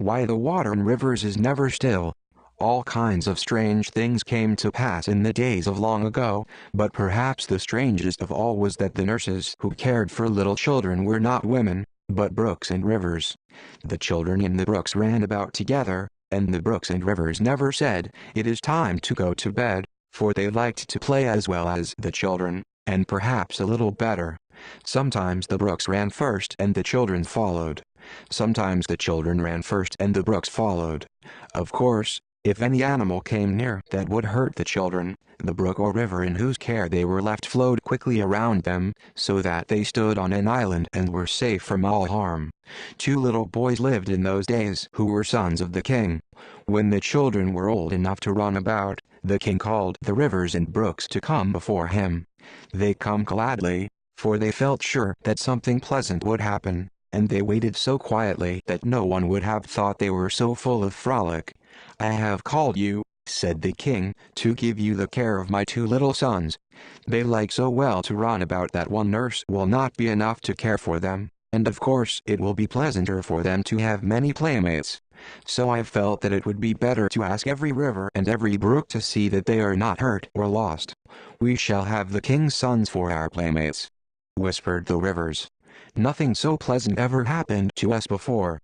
Why, the water in rivers is never still. All kinds of strange things came to pass in the days of long ago, but perhaps the strangest of all was that the nurses who cared for little children were not women, but brooks and rivers. The children in the brooks ran about together, and the brooks and rivers never said, "It is time to go to bed," for they liked to play as well as the children, and perhaps a little better. Sometimes the brooks ran first and the children followed. Sometimes the children ran first and the brooks followed. Of course, if any animal came near that would hurt the children, the brook or river in whose care they were left flowed quickly around them, so that they stood on an island and were safe from all harm. Two little boys lived in those days who were sons of the king. When the children were old enough to run about, the king called the rivers and brooks to come before him. They come gladly, for they felt sure that something pleasant would happen, and they waited so quietly that no one would have thought they were so full of frolic. "I have called you," said the king, "to give you the care of my two little sons. They like so well to run about that one nurse will not be enough to care for them, and of course it will be pleasanter for them to have many playmates. So I felt that it would be better to ask every river and every brook to see that they are not hurt or lost. We shall have the king's sons for our playmates," whispered the rivers. "Nothing so pleasant ever happened to us before."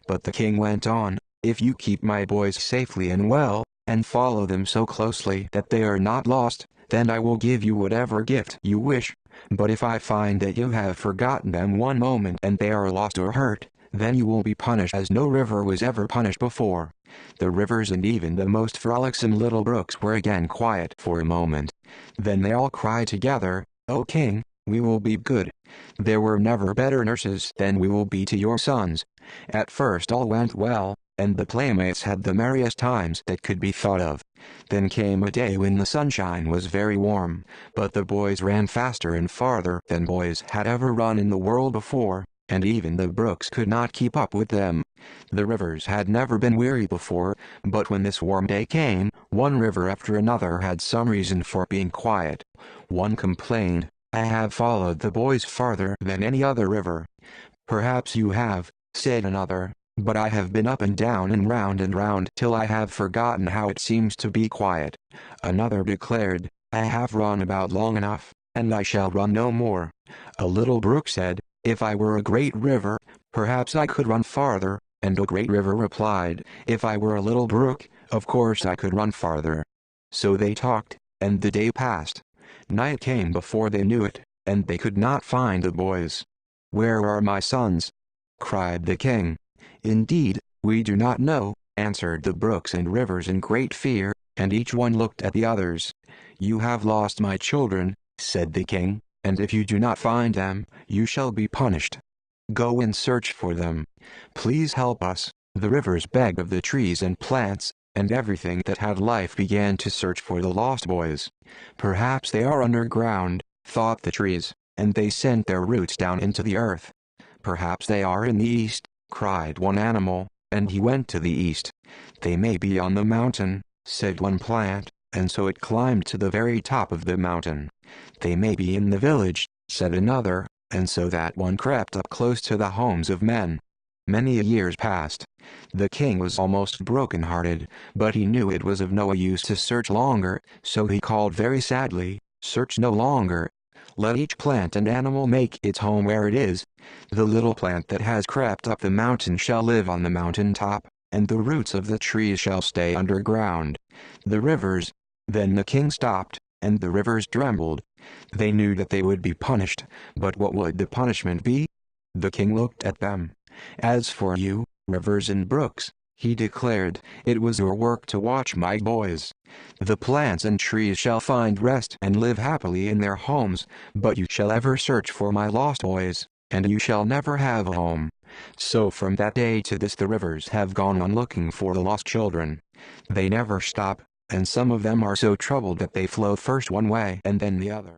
But the king went on, "If you keep my boys safely and well, and follow them so closely that they are not lost, then I will give you whatever gift you wish. But if I find that you have forgotten them one moment and they are lost or hurt, then you will be punished as no river was ever punished before." The rivers and even the most frolicsome little brooks were again quiet for a moment. Then they all cried together, "O king, we will be good. There were never better nurses than we will be to your sons." At first all went well, and the playmates had the merriest times that could be thought of. Then came a day when the sunshine was very warm, but the boys ran faster and farther than boys had ever run in the world before, and even the brooks could not keep up with them. The rivers had never been weary before, but when this warm day came, one river after another had some reason for being quiet. One complained, "I have followed the boys farther than any other river." "Perhaps you have," said another, "but I have been up and down and round till I have forgotten how it seems to be quiet." Another declared, "I have run about long enough, and I shall run no more." A little brook said, "If I were a great river, perhaps I could run farther," and a great river replied, "If I were a little brook, of course I could run farther." So they talked, and the day passed. Night came before they knew it, and they could not find the boys. "Where are my sons?" cried the king. "Indeed, we do not know," answered the brooks and rivers in great fear, and each one looked at the others. "You have lost my children," said the king, "and if you do not find them, you shall be punished. Go and search for them. Please help us." The rivers begged of the trees and plants, and everything that had life began to search for the lost boys. "Perhaps they are underground," thought the trees, and they sent their roots down into the earth. "Perhaps they are in the east," cried one animal, and he went to the east. "They may be on the mountain," said one plant, and so it climbed to the very top of the mountain. "They may be in the village," said another, and so that one crept up close to the homes of men. Many years passed. The king was almost broken-hearted, but he knew it was of no use to search longer, so he called very sadly, "Search no longer. Let each plant and animal make its home where it is. The little plant that has crept up the mountain shall live on the mountain top, and the roots of the trees shall stay underground. The rivers—" Then the king stopped, and the rivers trembled. They knew that they would be punished, but what would the punishment be? The king looked at them. "As for you, rivers and brooks," he declared, "it was your work to watch my boys. The plants and trees shall find rest and live happily in their homes, but you shall ever search for my lost boys, and you shall never have a home." So from that day to this the rivers have gone on looking for the lost children. They never stop, and some of them are so troubled that they flow first one way and then the other.